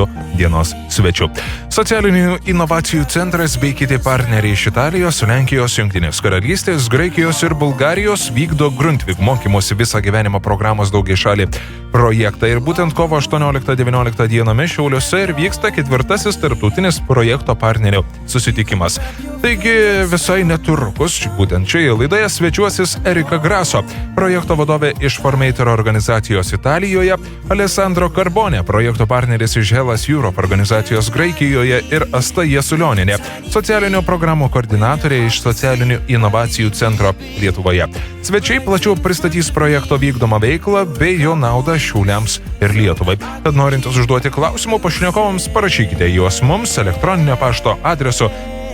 mūsų dienos svečiu. Socialinių inovacijų centras bei kiti partneriai iš Italijos, Lenkijos, Jungtinės Karalystės, Graikijos ir Bulgarijos vykdo Grundtvig mokymosi visą gyvenimą programos daugiašalį projektą. Ir būtent kovo 18-19 dienomis Šiauliuose ir vyksta 4. tarptautinis projekto partnerių susitikimas. Taigi visai netrukus, būtent šioje laidoje svečiuosis Erika Grasso, projekto vadovė iš Formator organizacijos Italijoje, Alessandro Carbone, projekto partneris iš Hellas Europe organizacijos Graikijoje ir Asta Jasulionienė, socialinių programų koordinatorė iš socialinių inovacijų centro Lietuvoje. Svečiai plačiau pristatys projekto vykdomą veiklą bei jo naudą Šiauliams ir Lietuvai. Tad norintys užduoti klausimų pašnekovams, parašykite juos mums elektroninio pašto adresu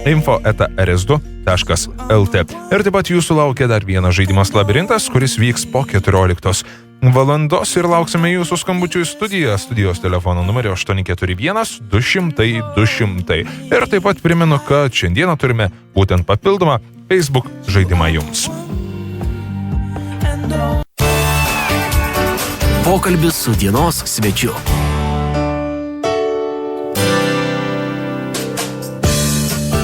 info@rs2.lt. Ir taip pat jūsų laukia dar vienas žaidimas Labirintas, kuris vyks po 14 valandos ir lauksime jūsų skambučių į studiją. Studijos telefono numerio 841 200 200. Ir taip pat primenu, kad šiandieną turime būtent papildomą Facebook žaidimą jums. Pokalbis su dienos svečiu.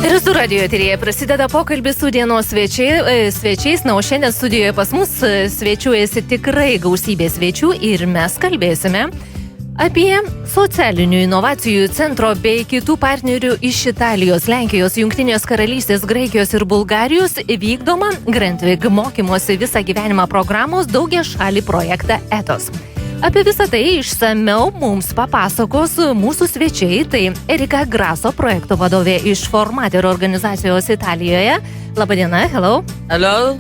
RS2 radio eteryje prasideda pokalbis su dienos svečiais, o šiandien studijoje pas mus svečiuojasi tikrai gausybė svečių ir mes kalbėsime apie socialinių inovacijų centro bei kitų partnerių iš Italijos, Lenkijos, Jungtinės Karalystės, Graikijos ir Bulgarijos vykdomą Grundtvig mokymosi visą gyvenimą programos daugiašalį projektą ETOS. Apie visą tai išsamiau mums papasakos mūsų svečiai, tai Erika Grasso, projekto vadovė iš Formator organizacijos Italijoje. Labadiena, hello. Hello.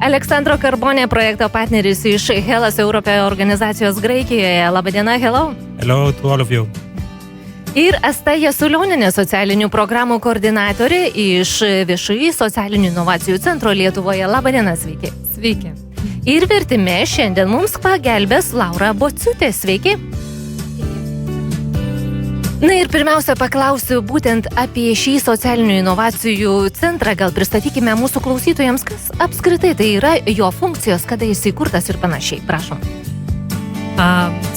Alessandro Carbone, projekto partneris iš Hellas Europe organizacijos Graikijoje. Labadiena, hello. Hello to all of you. Ir Asta Jasulionienė, socialinių programų koordinatorė iš VŠI socialinių inovacijų centro Lietuvoje. Labadiena, sveiki. Sveiki. Ir vertime šiandien mums pagelbės Laura Bociutė. Sveiki. Na ir pirmiausia, paklausiu būtent apie šį socialinių inovacijų centrą. Gal pristatykime mūsų klausytojams, kas apskritai tai yra, jo funkcijos, kada jis įkurtas ir panašiai. Prašom.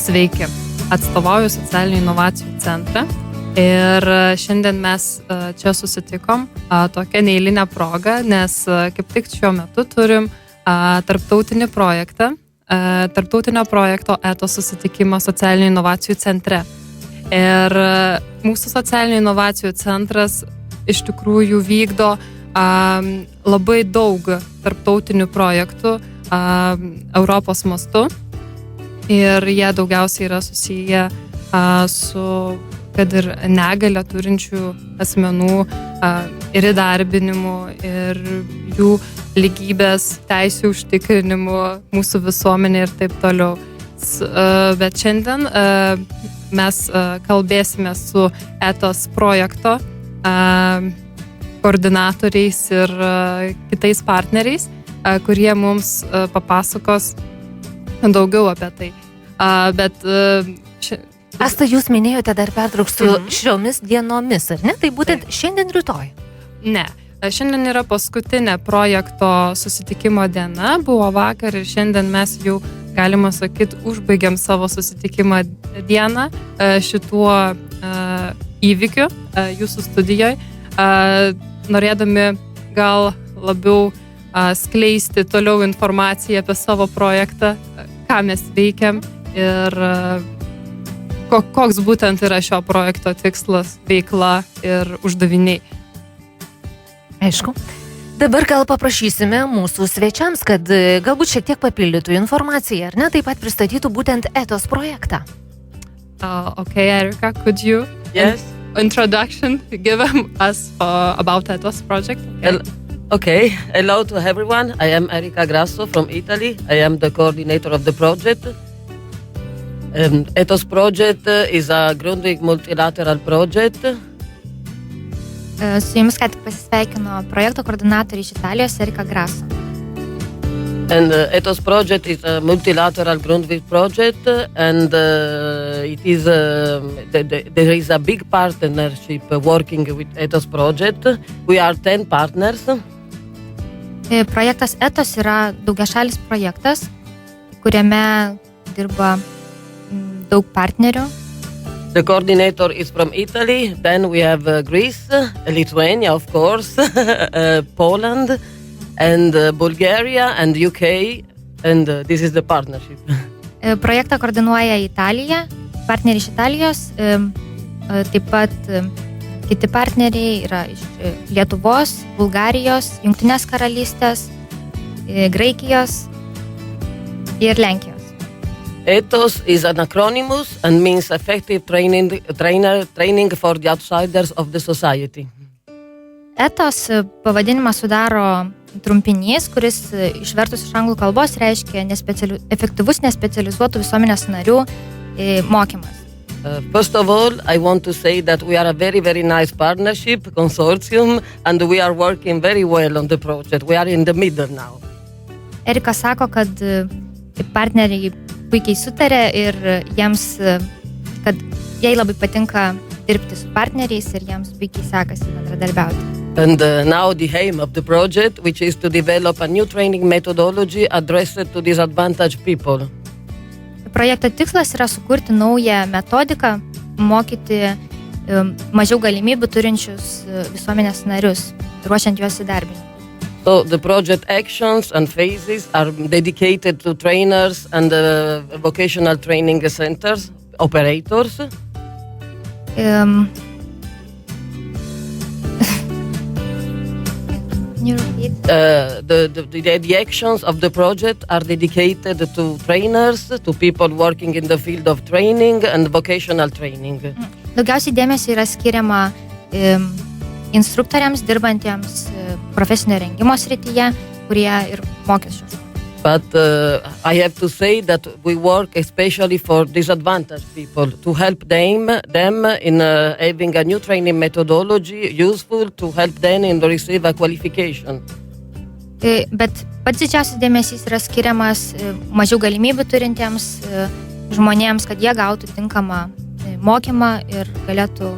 Sveiki. Atstovauju socialinių inovacijų centrą. Ir šiandien mes čia susitikom tokią neeilinę progą, nes kaip tik šiuo metu turim tarptautinį projektą, tarptautinio projekto ETOS susitikimą socialinių inovacijų centre. Ir mūsų socialinių inovacijų centras iš tikrųjų vykdo labai daug tarptautinių projektų Europos mastu. Ir jie daugiausiai yra susiję su, kad ir negalią turinčių asmenų ir įdarbinimu, ir jų lygybės teisių užtikrinimu mūsų visuomenė ir taip toliau. Bet šiandien mes kalbėsime su ETOS projekto koordinatoriais ir kitais partneriais, kurie mums papasakos daugiau apie tai. Asta, jūs minėjote, dar pertrauksiu, šiomis dienomis, ar ne? Tai būtent šiandien rytoj? Ne. Šiandien yra paskutinė projekto susitikimo diena, buvo vakar ir šiandien mes jau, galima sakyti, užbaigiam savo susitikimą dieną šituo įvykiu jūsų studijoje, norėdami gal labiau skleisti toliau informaciją apie savo projektą, ką mes veikiam ir koks būtent yra šio projekto tikslas, veikla ir uždaviniai. Aišku. Dabar gal paprašysime mūsų svečiams, kad galbūt šiek tiek papildytų informaciją, ar ne, taip pat pristatytų būtent ETOS projektą. Okay, Erika, could you introduction give us about ETOS project? Okay, hello to everyone. I am Erika Grasso from Italy. I am the coordinator of the project. ETOS project is a Grundtvig multilateral project. Su jumis ką tik pasisveikino projekto koordinatorė iš Italijos Erika Grasso. And ETOS project is a multilateral Grundtvig project, and it is there is a big partnership working with ETOS project. We are 10 partners. Projektas ETOS yra daugiašalis projektas, kuriame dirba daug partnerių The coordinator is from Italy. Then we have Greece, Lithuania, of course, Poland, and Bulgaria and UK. And this is the partnership. Projektą koordinuoja Italija, partneriai iš Italijos, taip pat kiti partneriai yra iš Lietuvos, Bulgarijos, Jungtinės karalystės, Graikijos ir Lenkijos. Ethos is an acronym and means effective training for the outsiders of the society. Ethos pavadinimą sudaro trumpinys, kuris išvertus iš anglų kalbos reiškia efektyvus nespecializuotų visuomenės narių mokymas. First of all, I want to say that we are a very, very nice partnership, consortium, and we are working very well on the project. We are in the middle now. Erika sako, kad partneriai puikiai sutarė ir jiems, kad jai labai patinka dirbti su partneriais ir jiems puikiai sekasi bendradarbiauti. And now the aim of the project, which is to develop a new training methodology addressed to disadvantaged people. Projekto tikslas yra sukurti naują metodiką, mokyti mažiau galimybių turinčius visuomenės narius, ruošiant juos įdarbinti. So the project actions and phases are dedicated to trainers and vocational training centers, operators. Can you repeat? The actions of the project are dedicated to trainers, to people working in the field of training and vocational training. Daugiausiai dėmesio yra skiriama instruktoriams, dirbantiems profesinio rengimo srityje, kurie ir mokys šios. But I have to say that we work especially for disadvantaged people to help them in having a new training methodology useful to help them in receive a qualification. Bet pats didžiausias dėmesys yra skiriamas mažiau galimybių turintiems žmonėms, kad jie gautų tinkamą mokymą ir galėtų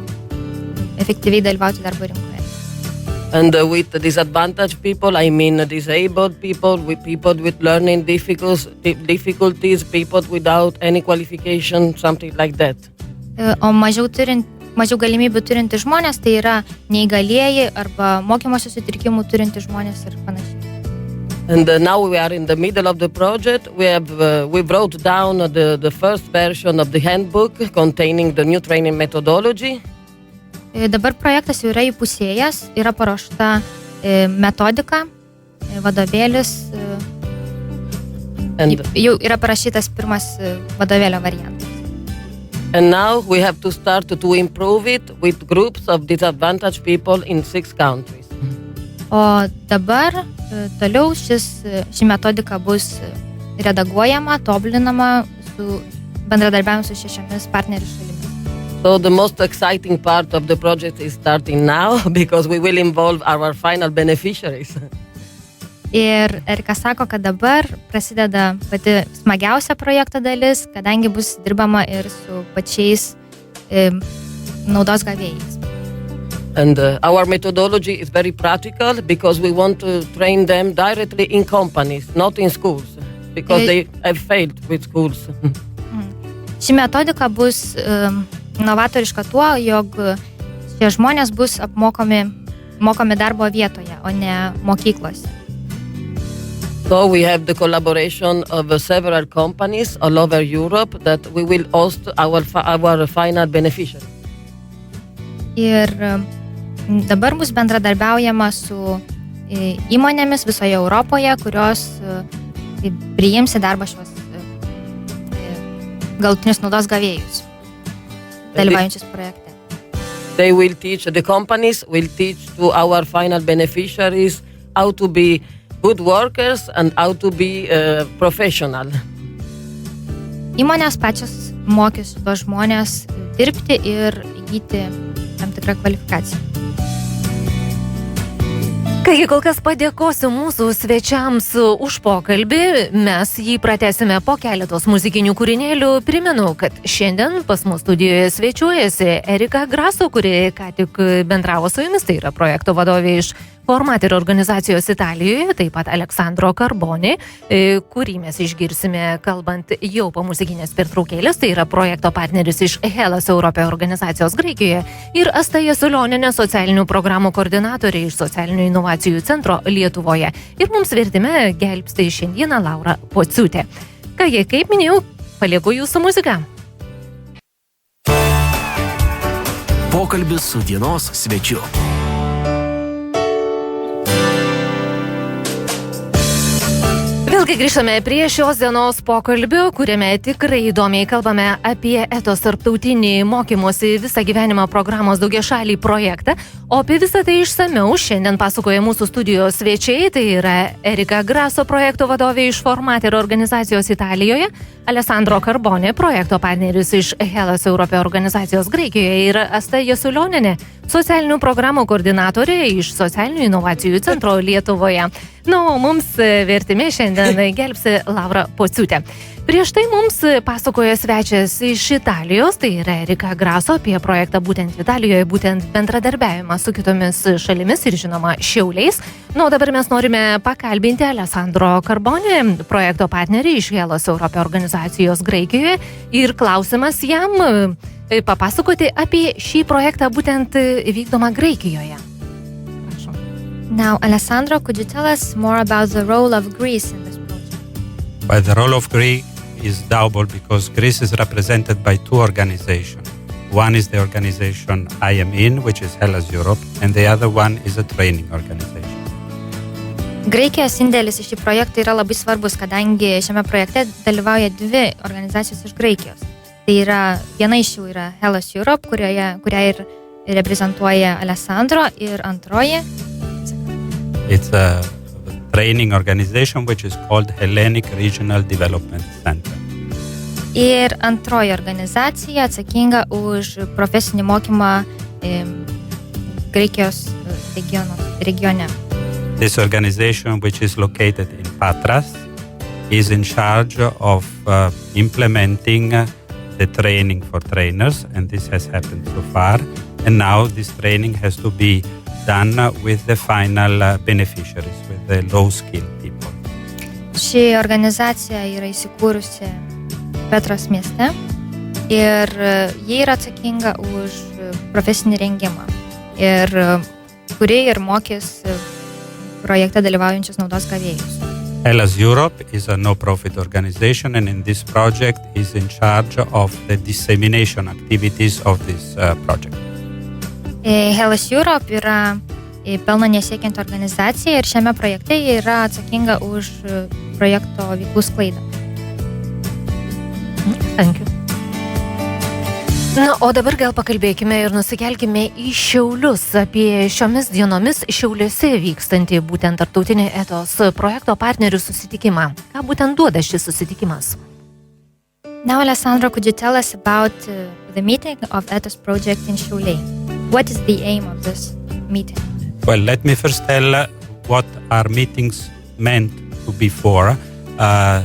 efektyviai dalyvauti darbo rinkoje. And with disadvantaged people, I mean disabled people, with people with learning difficulties, people without any qualification, something like that. O mažiau galimybių turinti žmonės, tai yra neįgalieji arba mokymosi sutrikimų turinti žmonės ir panašiai. And now we are in the middle of the project. We wrote down the first version of the handbook containing the new training methodology. Dabar projektas jau yra įpusėjęs, yra paruošta metodika, vadovėlis, jau yra parašytas pirmas vadovėlio variantas. And now we have to start to improve it with groups of disadvantaged people in 6 countries. O dabar toliau ši metodika bus redaguojama, tobulinama su bendradarbiavimu su 6 partnerių šalimis. So the most exciting part of the project is starting now because we will involve our final beneficiaries. Ir Erika sako, kad dabar prasideda pati smagiausia projekto dalis, kadangi bus dirbama ir su pačiais naudos gavėjais. And our methodology is very practical because we want to train them directly in companies, not in schools, because they have failed with schools. Ši metodika bus novatoriška tuo, jog šie žmonės bus mokomi darbo vietoje, o ne mokyklose. So we have the collaboration of several companies all over Europe that we will host our final beneficiaries. Ir dabar bus bendradarbiaujama su įmonėmis visoje Europoje, kurios priims į darbą šios galutinius naudos gavėjus, dalyvaujančius projekte. The companies will teach to our final beneficiaries how to be good workers and how to be professional. Įmonės pačios mokys tuos žmonės dirbti ir įgyti tam tikrą kvalifikaciją. Kągi, kol kas padėkosiu mūsų svečiams už pokalbį, mes jį pratęsime po keletos muzikinių kūrinėlių. Primenu, kad šiandien pas mus studijoje svečiuojasi Erika Graso, kuri ką tik bendravo su jumis, tai yra projekto vadovė iš Formater organizacijos Italijoje, taip pat Aleksandro Carboni, kurį mes išgirsime kalbant jau po muzikinės pertraukėlės, tai yra projekto partneris iš Hellas Europe organizacijos Graikijoje ir Asta Jasiulionenė, socialinių programų koordinatorė iš Socialinių inovacijų centro Lietuvoje. Ir mums vertime gelbsti šiandieną Laura Pociūtė. Ką jie, kaip minėjau, palieku jūsų muziką. Pokalbis su dienos svečiu. Vėlgi grįžtame prie šios dienos pokalbio, kuriame tikrai įdomiai kalbame apie ETOS tarptautinį mokymosi visą gyvenimą programos daugiašalį projektą, o apie visą tai išsamiau šiandien pasakoja mūsų studijos svečiai, tai yra Erika Graso, projekto vadovė iš Formater organizacijos Italijoje, Alessandro Carboni, projekto partneris iš Hellas Europe organizacijos Graikijoje ir Asta Jasiulionenė, socialinių programų koordinatorė iš Socialinių inovacijų centro Lietuvoje. Na, o mums vertime šiandien gelbsi Laura Pociūtė. Prieš tai mums pasakoja svečias iš Italijos, tai yra Erika Graso, apie projektą būtent Italijoje, būtent bendradarbiavimą su kitomis šalimis ir žinoma Šiauliais. Na, o dabar mes norime pakalbinti Alessandro Carboni, projekto partnerį iš Hellas Europe organizacijos Graikijoje ir klausimas jam papasakoti apie šį projektą būtent vykdomą Graikijoje. Now, Alessandro, could you tell us more about the role of Greece in this project? Well, the role of Greece is double because Greece is represented by two organizations. One is the organization I am in, which is Hellas Europe, and the other one is a training organization. Graikijos indėlis į šį projektą yra labai svarbus, kadangi šiame projekte dalyvauja dvi organizacijos iš Graikijos. Tai yra, viena iš jų yra Hellas Europe, kurią ir reprezentuoja Alessandro, ir antroji. It's a training organization which is called Hellenic Regional Development Center. Ir antroji organizacija atsakinga už profesinį mokymą Graikijos regione. This organization, which is located in Patras, is in charge of implementing the training for trainers, and this has happened so far. And now this training has to be done with the final beneficiaries, with the low-skilled people. Ši organizacija yra įsikūrusi Petros mieste ir jie yra atsakinga už profesinį rengimą, ir kuri ir mokys projekte dalyvaujančius naudos gavėjus. Hellas Europe is a no-profit organization, and in this project is in charge of the dissemination activities of this project. Hellas Europe yra pelno nesiekianti organizacija ir šiame projekte jie yra atsakinga už projekto veiklų sklaidą. Thank you. Na, o dabar gal pakalbėkime ir nusikelkime į Šiaulius apie šiomis dienomis Šiauliuose vykstantį būtent tarptautinį ETOS projekto partnerių susitikimą. Ką būtent duoda šis susitikimas? Now, Alessandro, could you tell us about the meeting of ETOS project in Šiauliai? What is the aim of this meeting? Well, let me first tell what our meetings meant to be for,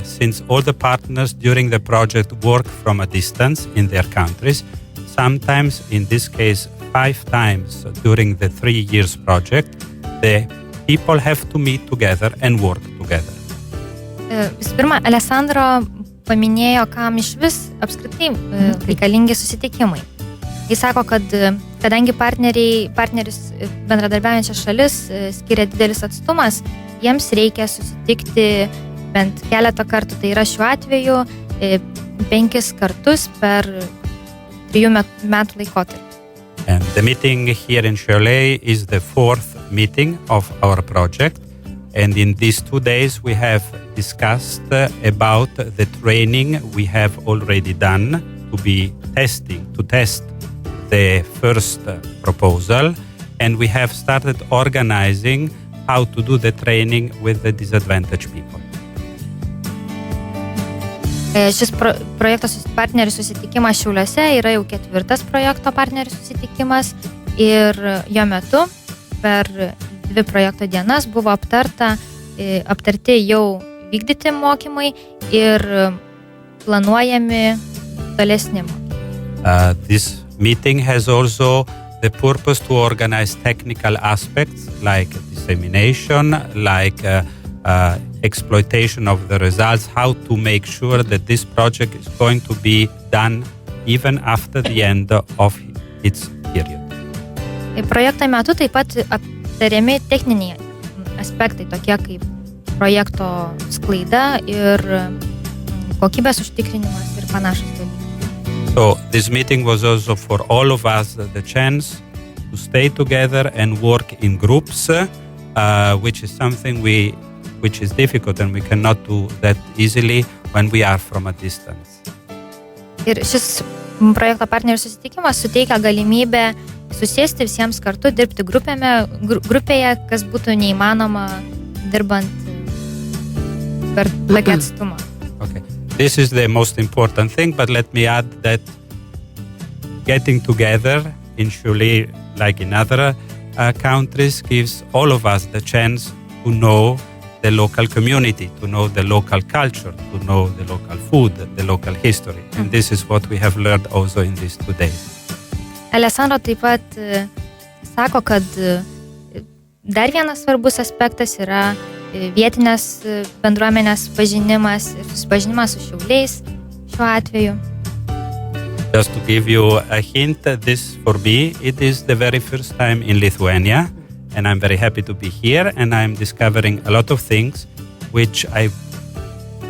since all the partners during the project work from a distance in their countries, sometimes, in this case, 5 times during the 3 years project, the people have to meet together and work together. Visų pirma, Alessandro paminėjo, kam iš vis apskritai reikalingi susitikimai. Jis sako, kad kadangi partneris bendradarbiaujančias šalis skiria didelis atstumas, jiems reikia susitikti bent keletą kartų. Tai yra šiuo atveju 5 kartus per 3 metų laikotarpį. And the meeting here in Šiauliai is the 4th meeting of our project. And in these 2 days we have discussed about the training we have already done to test the first proposal, and we have started organizing how to do the training with the disadvantaged people. Šis projekto partnerių susitikimas Šiauliuose yra jau 4. projekto partnerių susitikimas ir jo metu per 2 projekto dienas buvo aptarti jau vykdyti mokymai ir planuojami tolesni mokymai. This meeting has also the purpose to organize technical aspects like dissemination, like exploitation of the results, how to make sure that this project is going to be done even after the end of its period. Projekto metu taip pat aptariami techniniai aspektai, tokie kaip projekto sklaida ir kokybės užtikrinimas ir panašus dalykai. So this meeting was also for all of us the chance to stay together and work in groups, which is something which is difficult and we cannot do that easily when we are from a distance. Ir šis projekto partnerių susitikimas suteikia galimybę susėsti visiems kartu, dirbti grupėje, kas būtų neįmanoma dirbant per tokį atstumą. Okay. This is the most important thing, but let me add that getting together in Šiauliai, like in other countries, gives all of us the chance to know the local community, to know the local culture, to know the local food, the local history. And this is what we have learned also in these 2 days. Alessandro taip pat sako, kad dar vienas svarbus aspektas yra vietinės bendruomenės pažinimas ir susipažinimas su Šiauliais šiuo atveju. Just to give you a hint, this for me, it is the very first time in Lithuania, and I'm very happy to be here, and I'm discovering a lot of things which I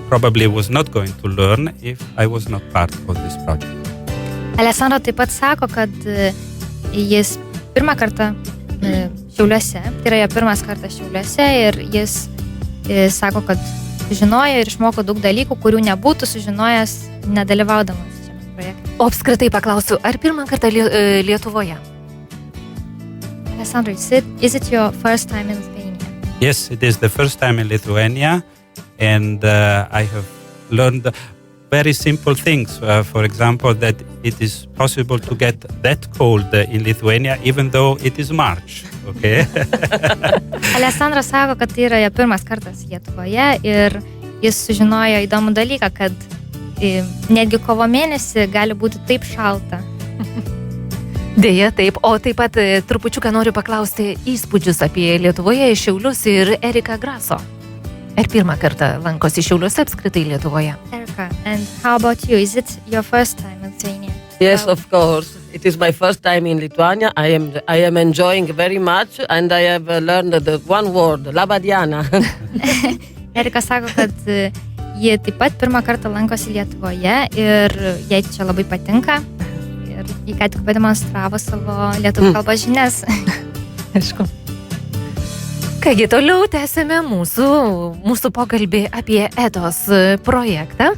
probably was not going to learn if I was not part of this project. Alessandro taip pat sako, kad jis pirmą kartą Šiauliuose, tai yra jo pirmas kartas Šiauliuose ir jis sako, kad sužinojo ir išmoko daug dalykų, kurių nebūtų sužinojęs nedalyvaudamas šiame projekte. O apskritai paklausiu, ar pirmą kartą Lietuvoje? Alessandro, is it your first time in Lithuania? Yes, it is the first time in Lithuania, and I have learned very simple things. For example, that it is possible to get that cold in Lithuania, even though it is March. Okay? Alessandro sako, kad tai yra jo pirmas kartas Lietuvoje ir jis sužinojo įdomų dalyką, kad netgi kovo mėnesį gali būti taip šalta. Deja, taip. O taip pat trupučiuką noriu paklausti įspūdžius apie Lietuvoje, Šiaulius ir Eriką Graso. Ar pirmą kartą lankosi Šiauliuose apskritai Lietuvoje? Erika, and how about you? Is it your first time in Lithuania? Yes, of course. It is my first time in Lithuania. I am enjoying very much, and I have learned the one word, laba diena. Erika sako, kad ji taip pat pirmą kartą lankosi Lietuvoje ir jai čia labai patinka. Ir ji ką tik pademonstravo savo lietuvių kalbos žinias. Aišku. Kągi, toliau tęsime mūsų pokalbį apie ETOS projektą.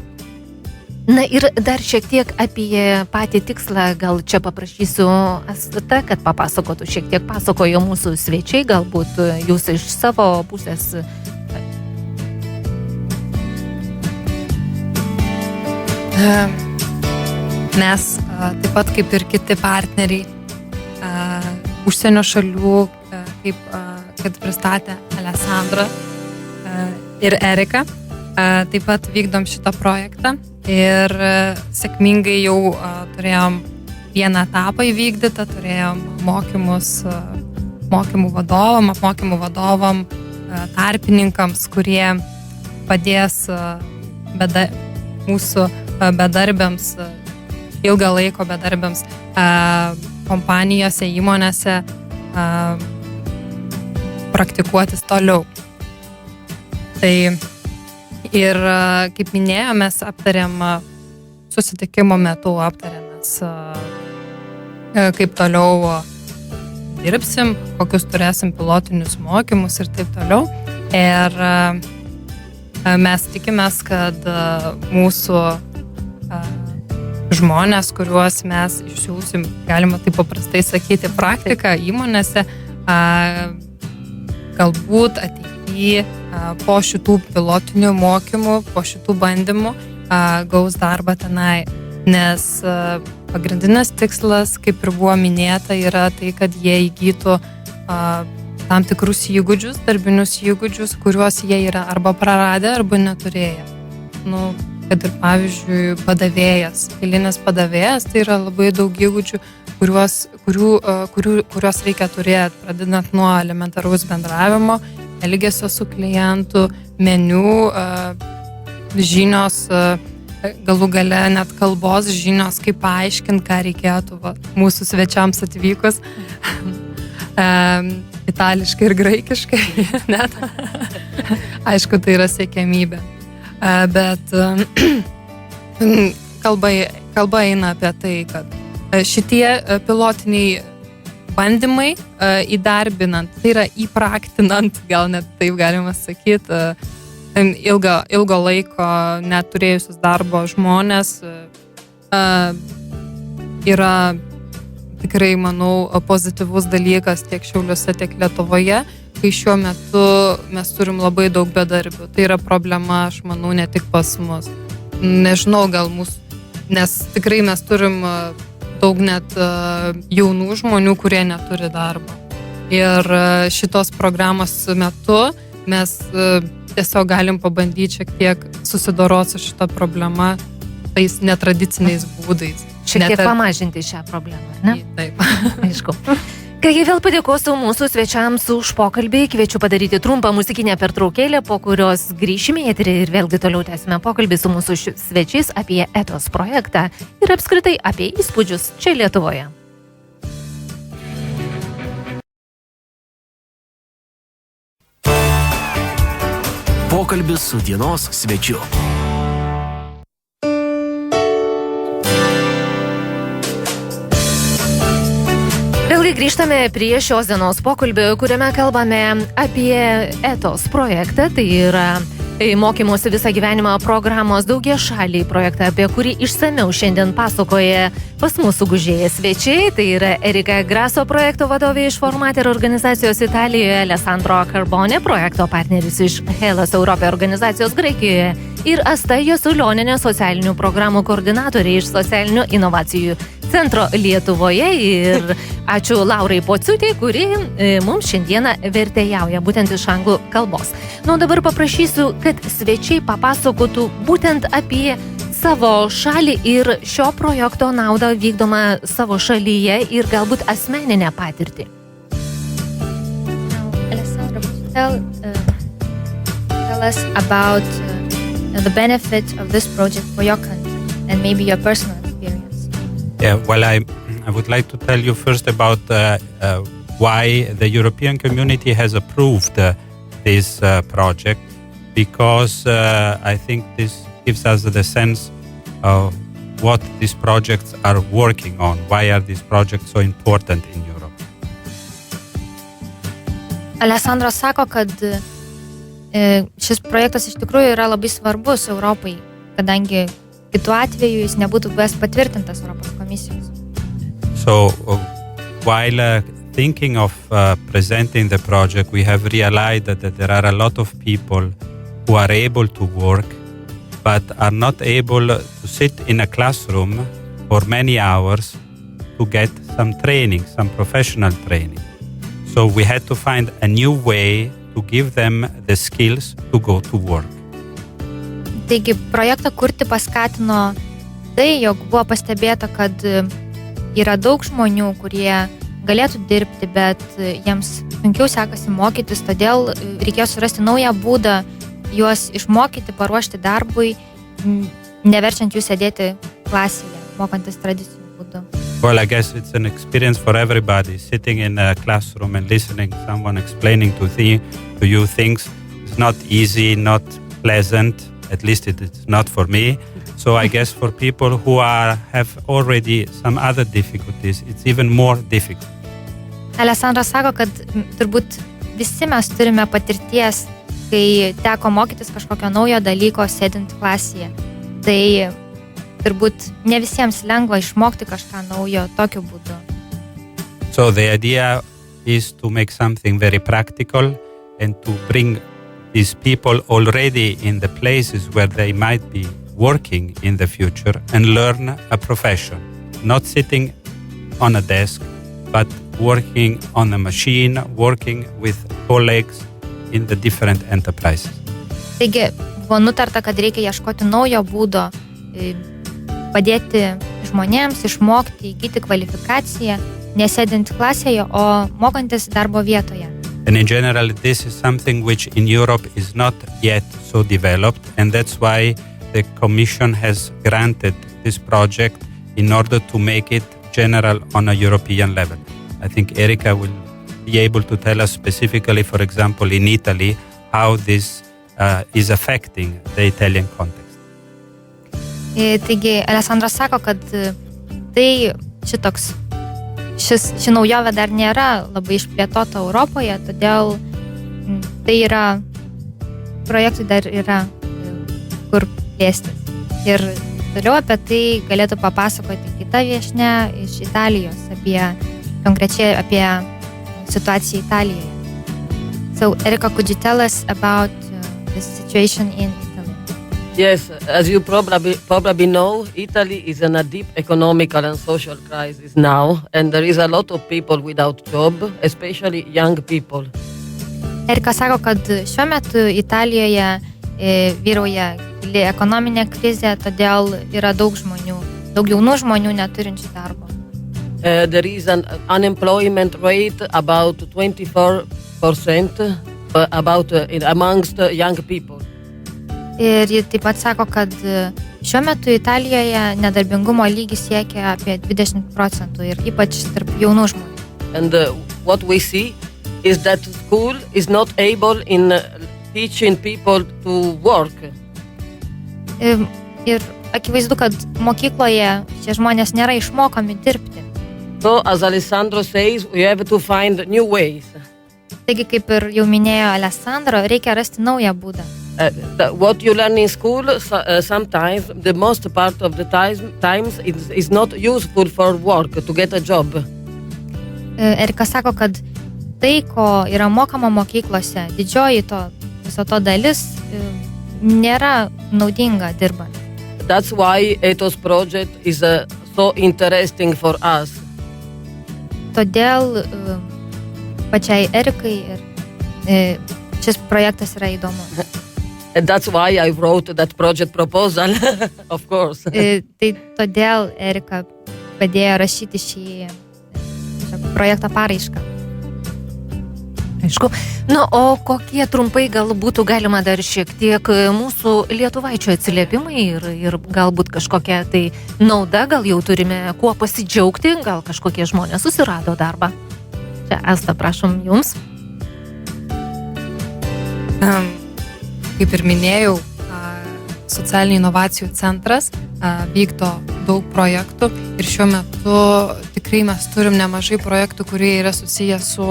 Na ir dar šiek tiek apie patį tikslą, gal čia paprašysiu Astutą, kad papasakotų, šiek tiek pasakojo mūsų svečiai, galbūt jūs iš savo pusės. Mes taip pat kaip ir kiti partneriai užsienio šalių, kad pristatė Alessandra ir Erika, taip pat vykdom šitą projektą. Ir sėkmingai jau turėjom vieną etapą įvykdytą, turėjom mokymų vadovam, tarpininkams, kurie padės mūsų bedarbiams, ilgą laiko bedarbiams kompanijose, įmonėse praktikuotis toliau. Tai ir, kaip minėjau, mes aptarėm susitikimo metu, kaip toliau dirbsim, kokius turėsim pilotinius mokymus ir taip toliau. Ir mes tikimės, kad mūsų žmonės, kuriuos mes išsiųsim, galima taip paprastai sakyti, praktiką įmonėse, galbūt ateityje po šitų pilotinių mokymų, po šitų bandymų gaus darbą tenai, nes pagrindinis tikslas, kaip ir buvo minėta, yra tai, kad jie įgytų tam tikrus įgūdžius, darbinius įgūdžius, kuriuos jie yra arba praradę, arba neturėję. Kad ir pavyzdžiui padavėjas, eilinis padavėjas, tai yra labai daug įgūdžių, kuriuos reikia turėti, pradedant nuo elementaraus bendravimo, elgesio su klientu, meniu, žinios, galų gale net kalbos žinios, kaip paaiškinti, ką reikėtų mūsų svečiams atvykus. Itališkai ir graikiškai, net. Aišku, tai yra siekiamybė. Bet kalba eina apie tai, kad šitie pilotiniai bandymai įdarbinant, tai yra įpraktinant, gal net taip galima sakyti, ilgo laiko neturėjusius darbo žmonės yra tikrai, manau, pozityvus dalykas tiek Šiauliuose, tiek Lietuvoje, kai šiuo metu mes turim labai daug bedarbių. Tai yra problema, aš manau, ne tik pas mus. Nežinau, gal mūsų, nes tikrai mes turim daug net jaunų žmonių, kurie neturi darbo. Ir šitos programos metu mes tiesiog galim pabandyti šiek tiek susidoroti su šita problema tais netradiciniais būdais. Šiek tiek pamažinti šią problemą, ar ne? Taip. Aišku. Kągi vėl padėkosiu mūsų svečiams už pokalbį. Kviečiu padaryti trumpą muzikinę pertraukėlę, po kurios grįšime į eterį ir vėlgi toliau tęsime pokalbį su mūsų svečiais apie ETOS projektą ir apskritai apie įspūdžius čia Lietuvoje. Pokalbis su dienos svečiu. Vėlgi grįžtame prie šios dienos pokalbio, kuriame kalbame apie ETOS projektą, tai yra mokymosi visą gyvenimą programos daugiašaliai projektą, apie kurį išsamiau šiandien pasakoja pas mūsų sugužėję svečiai, tai yra Erika Graso projekto vadovė iš Formater organizacijos Italijoje, Alessandro Carbone, projekto partneris iš Hellas Europe organizacijos Graikijoje ir Asta Jasulionienė, socialinių programų koordinatorė iš socialinių inovacijų centro Lietuvoje ir ačiū Laurai Pociutei, kuri mums šiandieną vertėjauja būtent iš anglų kalbos. Nu, dabar paprašysiu, kad svečiai papasakotų būtent apie savo šalį ir šio projekto naudą vykdomą savo šalyje ir galbūt asmeninę patirtį. Alessandro, tell us about the benefit of this project for your country and maybe your personal experience. Yeah, well, I would like to tell you first about why the European community has approved this project, because I think this gives us the sense of what these projects are working on. Why are these projects so important in Europe? Alessandro sako, kad šis projektas iš tikrųjų yra labai svarbus Europai, kadangi kitu atveju jis nebūtų buvęs patvirtintas Europos komisijos. So, while thinking of presenting the project, we have realized that there are a lot of people who are able to work, but are not able to sit in a classroom for many hours to get some training, some professional training. So we had to find a new way to give them the skills to go to work. Taigi projektą kurti paskatino tai, jog buvo pastebėta, kad yra daug žmonių, kurie galėtų dirbti, bet jiems sunkiau sekasi mokytis, todėl reikėjo surasti naują būdą juos išmokyti, paruošti darbui, neverčiant jų sėdėti klasėje, mokantis tradiciniu būdu. Well, I guess it's an experience for everybody. Sitting in a classroom and listening to someone explaining to you things is not easy, not pleasant. At least it's not for me. So I guess for people who have already some other difficulties, it's even more difficult. Alessandro sako, kad turbūt visi mes turime patirties, kai teko mokytis kažkokio naujo dalyko sėdint klasėje. Tai turbūt ne visiems lengva išmokti kažką naujo tokiu būdu. So the idea is to make something very practical and to bring these people already in the places where they might be working in the future and learn a profession, not sitting on a desk, but working on a machine, working with colleagues in the different enterprises. Taigi, buvo nutarta, kad reikia ieškoti naujo būdo padėti žmonėms išmokti, įgyti kvalifikaciją, nesėdint klasėje, o mokantis darbo vietoje. And in general, this is something which in Europe is not yet so developed, and that's why the Commission has granted this project in order to make it general on a European level. I think Erika will be able to tell us specifically, for example, in Italy, how this is affecting the Italian context. Taigi, Alessandras sako, kad ši naujovė dar nėra labai išplėtota Europoje, todėl tai yra, projektui dar yra kur plėstis. Ir toliau apie tai galėtų papasakoti kita viešnia iš Italijos, konkrečiai apie situaciją Italijoje. So, Erika, could you tell us about the situation in Italy? Yes, as you probably know, Italy is in a deep economical and social crisis now, and there is a lot of people without job, especially young people. Erika sako, kad šiuo metu Italijoje vyrauja gili ekonominė krizė, todėl yra daug jaunų žmonių neturinčių darbo. There is an unemployment rate about 24% amongst young people. Ir ji taip pat sako, kad šiuo metu Italijoje nedarbingumo lygis siekia apie 20% ir ypač tarp jaunų žmonių. And what we see is that school is not able in teaching people to work. Ir akivaizdu, kad mokykloje šie žmonės nėra išmokomi dirbti. So, as Alessandro says, we have to find new ways. Taigi, kaip ir jau minėjo Alessandro, reikia rasti naują būdą. What you learn in school, sometimes, the most part of the times, is not useful for work, to get a job. Erika sako, kad tai, ko yra mokama mokyklose, didžioji viso to dalis, nėra naudinga dirbant. That's why Ethos project is so interesting for us. Todėl pačiai Erikai ir šis projektas yra įdomus. And that's why I wrote that project proposal, of course. Tai todėl Erika padėjo rašyti šį projekto paraišką. Aišku. O kokie trumpai galbūt galima dar šiek tiek mūsų lietuvaičių atsiliepimai ir galbūt kažkokia tai nauda, gal jau turime kuo pasidžiaugti, gal kažkokie žmonės susirado darbą. Čia Asta, prašom jums. Kaip ir minėjau, socialinių inovacijų centras vykdo daug projektų ir šiuo metu tikrai mes turim nemažai projektų, kurie yra susiję su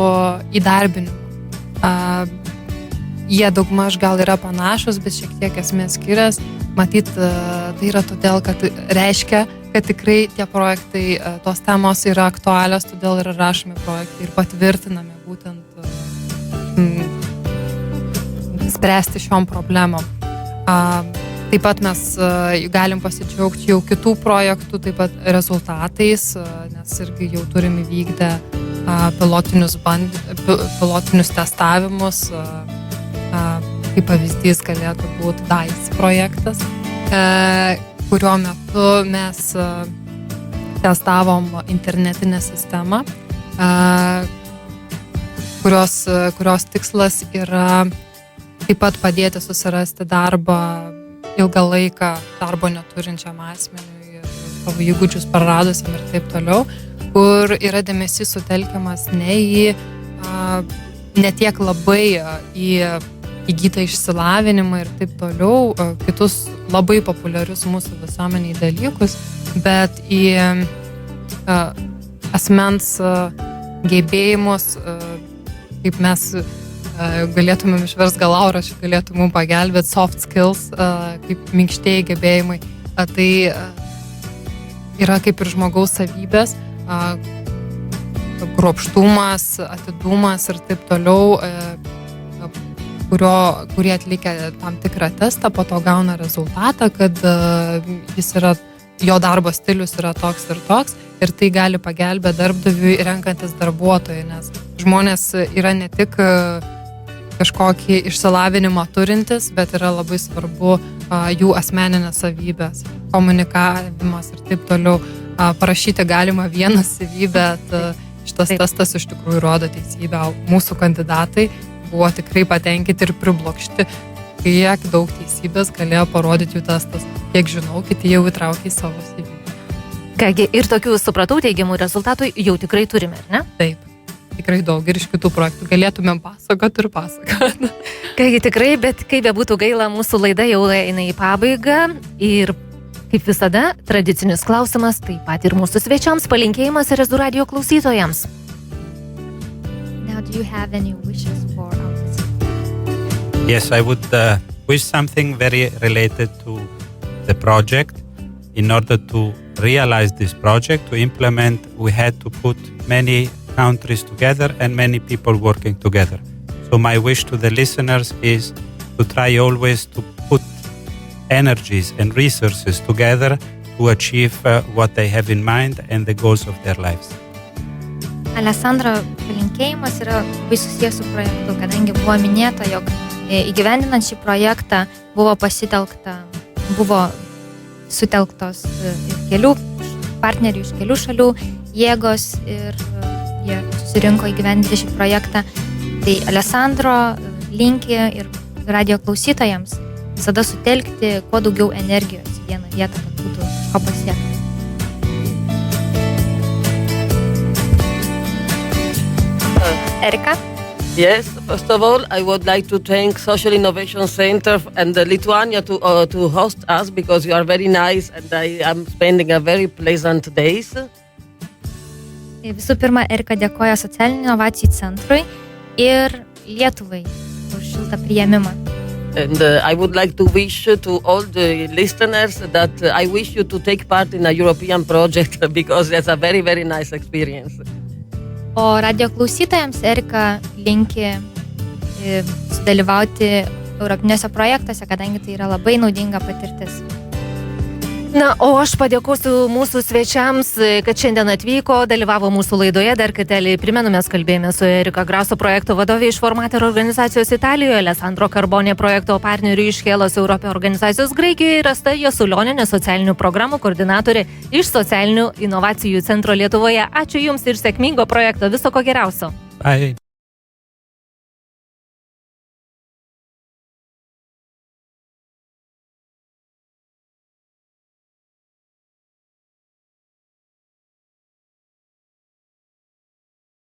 įdarbinimu. Jie daugmaž gal yra panašus, bet šiek tiek esmės skirias. Matyt, tai yra todėl, kad reiškia, kad tikrai tie projektai, tos temos yra aktualios, todėl yra rašomi projektai ir patvirtinami būtent spręsti šiom problemom. Taip pat mes galim pasidžiaugti jau kitų projektų, taip pat rezultatais, nes irgi jau turim įvykdę pilotinius testavimus. Kaip pavyzdys galėtų būti DICE projektas, kurio metu mes testavom internetinę sistemą, kurios tikslas yra taip pat padėti susirasti darbą ilgą laiką darbo neturinčiam asmeniui ir savo įgūdžius praradusiam ir taip toliau, kur yra dėmesys sutelkiamas ne tiek labai į įgytą išsilavinimą ir taip toliau, kitus labai populiarius mūsų visuomeniai dalykus, bet į asmens gebėjimus, kaip mes galėtumėm išversti, gal Laura galėtų mums pagelbėti, soft skills, kaip minkštieji gebėjimai. Tai yra kaip ir žmogaus savybės, kruopštumas, atidumas ir taip toliau, kurie atlikę tam tikrą testą, po to gauna rezultatą, kad jo darbo stilius yra toks ir toks, ir tai gali pagelbėti darbdaviui renkantis darbuotojų, nes žmonės yra ne tik kažkokį išsilavinimą turintis, bet yra labai svarbu jų asmeninės savybės, komunikavimas ir taip toliau. Parašyti galima vieną CV, bet šitas testas iš tikrųjų rodo teisybę. Mūsų kandidatai buvo tikrai patenkinti ir priblokšti, kiek daug teisybės galėjo parodyti jų testas. Kiek žinau, kiti jau įtraukė į savo CV. Kągi, ir tokių, supratau, teigiamų rezultatų jau tikrai turime, ar ne? Taip, tikrai daug ir iš kitų projektų galėtumėm pasakoti ir pasakoti. Kągi, tikrai, bet kaip bebūtų gaila, mūsų laida jau eina į pabaigą ir kaip visada, tradicinis klausimas, taip pat ir mūsų svečiams palinkėjimas Rezų radijo klausytojams. Now, do you have any wishes for our listeners? Yes, I would wish something very related to the project. In order to realize this project, to implement, we had to put many countries together and many people working together. So my wish to the listeners is to try always to put energies and resources together to achieve what they have in mind and the goals of their lives. Alessandro palinkėjimas yra labai susijęs su projektu, kadangi buvo minėta, jog įgyvendinant šį projektą buvo sutelktos kelių partnerių iš kelių šalių jėgos ir jie susirinko įgyvendinti šį projektą. Tai Alessandro linki ir radijo klausytojams visada sutelkti kuo daugiau energijos į vieną vietą, kad būtų ko pasiekti. Erika? Yes, first of all, I would like to thank Social Innovation Center and Lithuania to host us because you are very nice and I am spending a very pleasant days. Visų pirma, Erika dėkoja Socialinių inovacijų centrui ir Lietuvai už šiltą priėmimą. And I would like to wish to all the listeners that I wish you to take part in a European project because it's a very, very nice experience. O radio klausytojams Erika linki sudalyvauti europiniuose projektuose, kadangi tai yra labai naudinga patirtis. Na, o aš padėkosiu mūsų svečiams, kad šiandien atvyko, dalyvavo mūsų laidoje. Dar kartelį primenu, mes kalbėjome su Erika Graso projekto vadovė iš Formater organizacijos Italijoje, Alessandro Carbone projekto partnerių iš Hellas Europe organizacijos Graikijoje ir Asta Jasulionienė socialinių programų koordinatorė iš Socialinių inovacijų centro Lietuvoje. Ačiū Jums ir sėkmingo projekto. Viso ko geriausio. Bye.